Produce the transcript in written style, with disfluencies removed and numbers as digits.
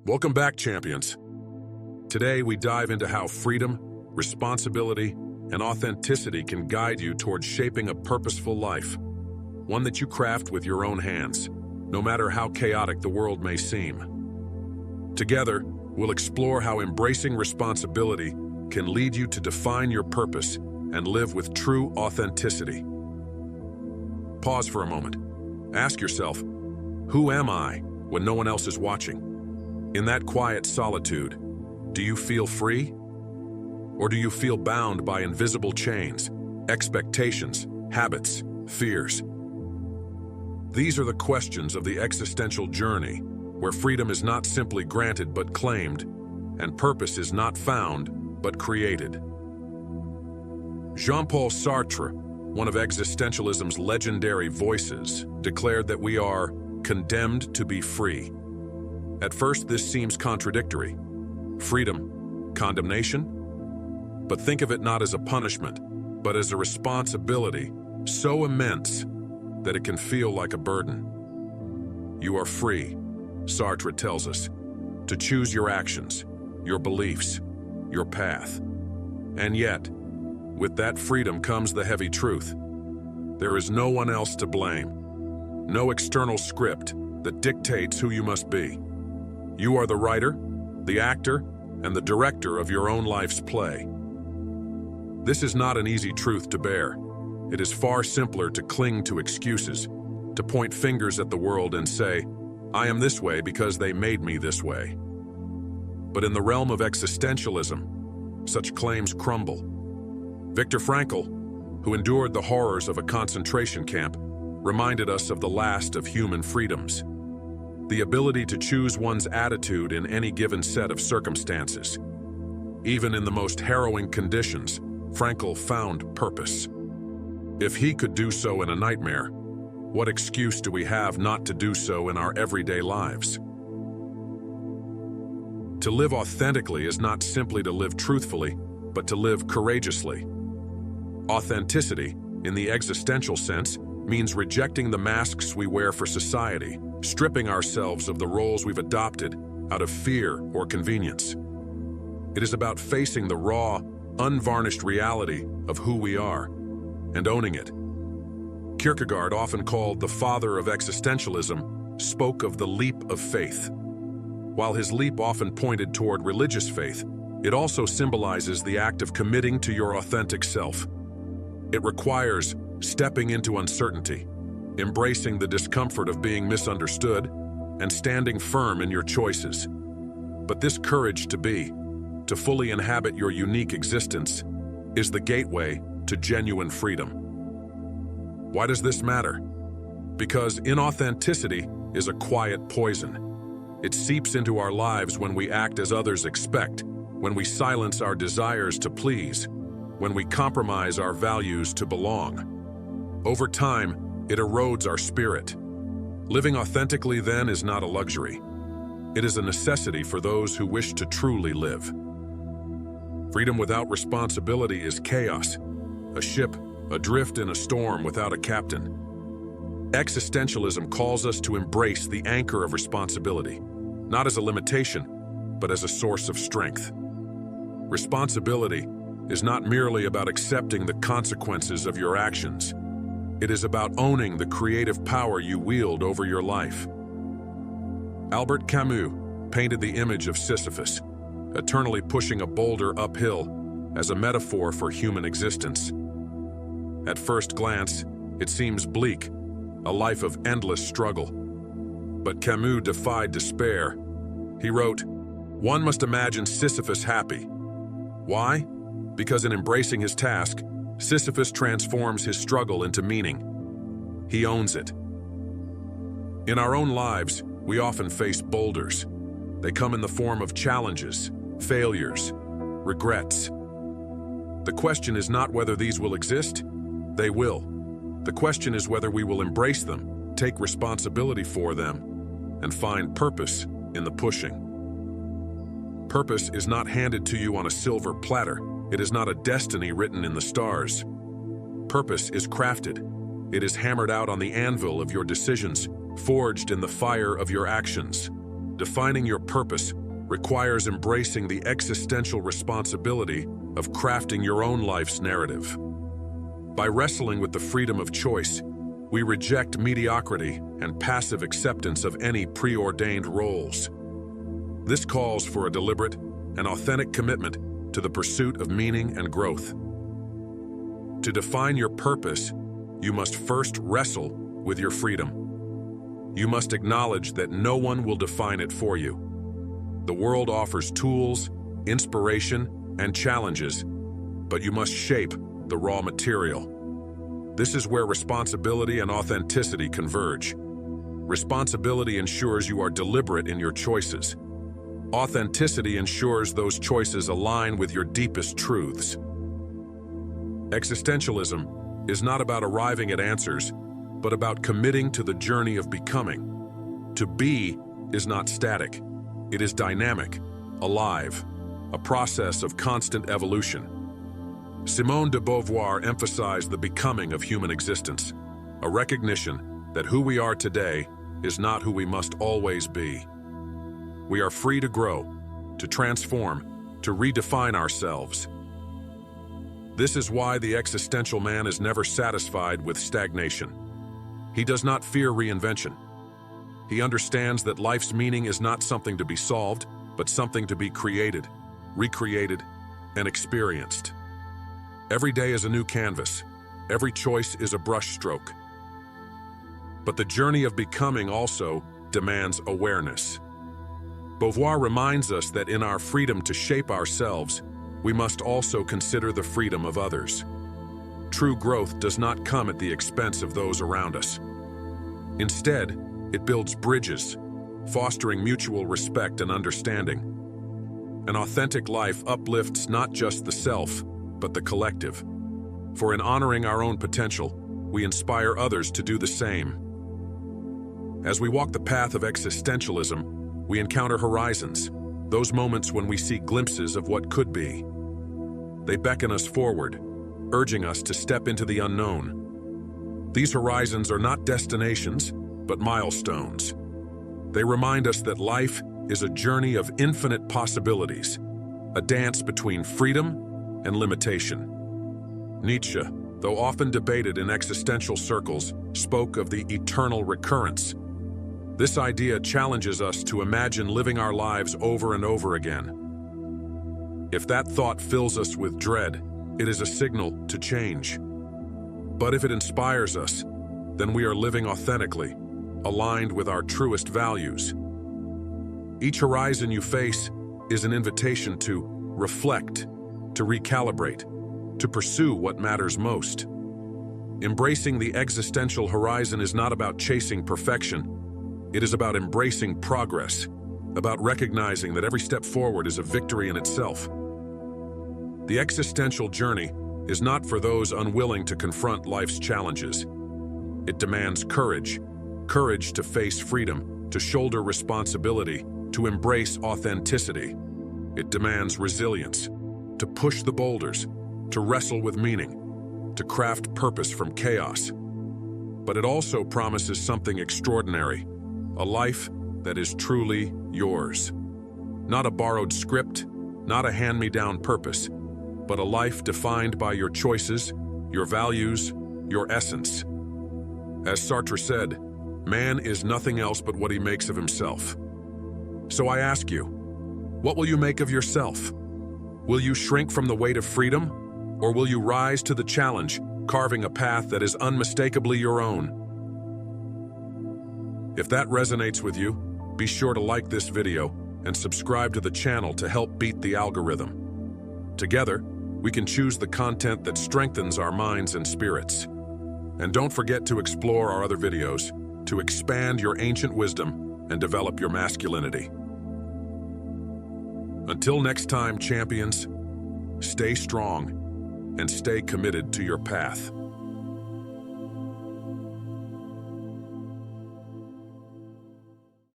Welcome back, champions. Today, we dive into how freedom, responsibility, and authenticity can guide you towards shaping a purposeful life, one that you craft with your own hands, no matter how chaotic the world may seem. Together, we'll explore how embracing responsibility can lead you to define your purpose and live with true authenticity. Pause for a moment. Ask yourself, who am I when no one else is watching? In that quiet solitude, do you feel free? Or do you feel bound by invisible chains, expectations, habits, fears? These are the questions of the existential journey, where freedom is not simply granted but claimed, and purpose is not found but created. Jean-Paul Sartre, one of existentialism's legendary voices, declared that we are condemned to be free. At first, this seems contradictory. Freedom, condemnation? But think of it not as a punishment, but as a responsibility so immense that it can feel like a burden. You are free, Sartre tells us, to choose your actions, your beliefs, your path. And yet, with that freedom comes the heavy truth. There is no one else to blame, no external script that dictates who you must be. You are the writer, the actor, and the director of your own life's play. This is not an easy truth to bear. It is far simpler to cling to excuses, to point fingers at the world and say, I am this way because they made me this way. But in the realm of existentialism, such claims crumble. Viktor Frankl, who endured the horrors of a concentration camp, reminded us of the last of human freedoms. The ability to choose one's attitude in any given set of circumstances. Even in the most harrowing conditions, Frankl found purpose. If he could do so in a nightmare, what excuse do we have not to do so in our everyday lives? To live authentically is not simply to live truthfully, but to live courageously. Authenticity, in the existential sense, means rejecting the masks we wear for society, stripping ourselves of the roles we've adopted out of fear or convenience. It is about facing the raw, unvarnished reality of who we are and owning it. Kierkegaard, often called the father of existentialism, spoke of the leap of faith. While his leap often pointed toward religious faith, it also symbolizes the act of committing to your authentic self. It requires stepping into uncertainty, embracing the discomfort of being misunderstood, and standing firm in your choices. But this courage to fully inhabit your unique existence, is the gateway to genuine freedom. Why does this matter? Because inauthenticity is a quiet poison. It seeps into our lives when we act as others expect, when we silence our desires to please, when we compromise our values to belong. Over time, it erodes our spirit. Living authentically, then, is not a luxury. It is a necessity for those who wish to truly live. Freedom without responsibility is chaos, a ship adrift in a storm without a captain. Existentialism calls us to embrace the anchor of responsibility, not as a limitation, but as a source of strength. Responsibility is not merely about accepting the consequences of your actions. It is about owning the creative power you wield over your life. Albert Camus painted the image of Sisyphus, eternally pushing a boulder uphill as a metaphor for human existence. At first glance, it seems bleak, a life of endless struggle. But Camus defied despair. He wrote, "One must imagine Sisyphus happy." Why? Because in embracing his task, Sisyphus transforms his struggle into meaning. He owns it. In our own lives, we often face boulders. They come in the form of challenges, failures, regrets. The question is not whether these will exist. They will. The question is whether we will embrace them, take responsibility for them, and find purpose in the pushing. Purpose is not handed to you on a silver platter. It is not a destiny written in the stars. Purpose is crafted. It is hammered out on the anvil of your decisions, forged in the fire of your actions. Defining your purpose requires embracing the existential responsibility of crafting your own life's narrative. By wrestling with the freedom of choice, we reject mediocrity and passive acceptance of any preordained roles. This calls for a deliberate and authentic commitment to the pursuit of meaning and growth. To define your purpose, you must first wrestle with your freedom. You must acknowledge that no one will define it for you. The world offers tools, inspiration, and challenges, but you must shape the raw material. This is where responsibility and authenticity converge. Responsibility ensures you are deliberate in your choices. Authenticity ensures those choices align with your deepest truths. Existentialism is not about arriving at answers, but about committing to the journey of becoming. To be is not static. It is dynamic, alive, a process of constant evolution. Simone de Beauvoir emphasized the becoming of human existence, a recognition that who we are today is not who we must always be. We are free to grow, to transform, to redefine ourselves. This is why the existential man is never satisfied with stagnation. He does not fear reinvention. He understands that life's meaning is not something to be solved, but something to be created, recreated, and experienced. Every day is a new canvas. Every choice is a brushstroke. But the journey of becoming also demands awareness. Beauvoir reminds us that in our freedom to shape ourselves, we must also consider the freedom of others. True growth does not come at the expense of those around us. Instead, it builds bridges, fostering mutual respect and understanding. An authentic life uplifts not just the self, but the collective. For in honoring our own potential, we inspire others to do the same. As we walk the path of existentialism, we encounter horizons, those moments when we see glimpses of what could be. They beckon us forward, urging us to step into the unknown. These horizons are not destinations, but milestones. They remind us that life is a journey of infinite possibilities, a dance between freedom and limitation. Nietzsche, though often debated in existential circles, spoke of the eternal recurrence. This idea challenges us to imagine living our lives over and over again. If that thought fills us with dread, it is a signal to change. But if it inspires us, then we are living authentically, aligned with our truest values. Each horizon you face is an invitation to reflect, to recalibrate, to pursue what matters most. Embracing the existential horizon is not about chasing perfection. It is about embracing progress, about recognizing that every step forward is a victory in itself. The existential journey is not for those unwilling to confront life's challenges. It demands courage to face freedom, to shoulder responsibility, to embrace authenticity. It demands resilience, to push the boulders, to wrestle with meaning, to craft purpose from chaos. But it also promises something extraordinary, a life that is truly yours. Not a borrowed script, not a hand-me-down purpose, but a life defined by your choices, your values, your essence. As Sartre said, man is nothing else but what he makes of himself. So I ask you, what will you make of yourself? Will you shrink from the weight of freedom, or will you rise to the challenge, carving a path that is unmistakably your own? If that resonates with you, be sure to like this video and subscribe to the channel to help beat the algorithm. Together, we can choose the content that strengthens our minds and spirits. And don't forget to explore our other videos to expand your ancient wisdom and develop your masculinity. Until next time, champions, stay strong and stay committed to your path.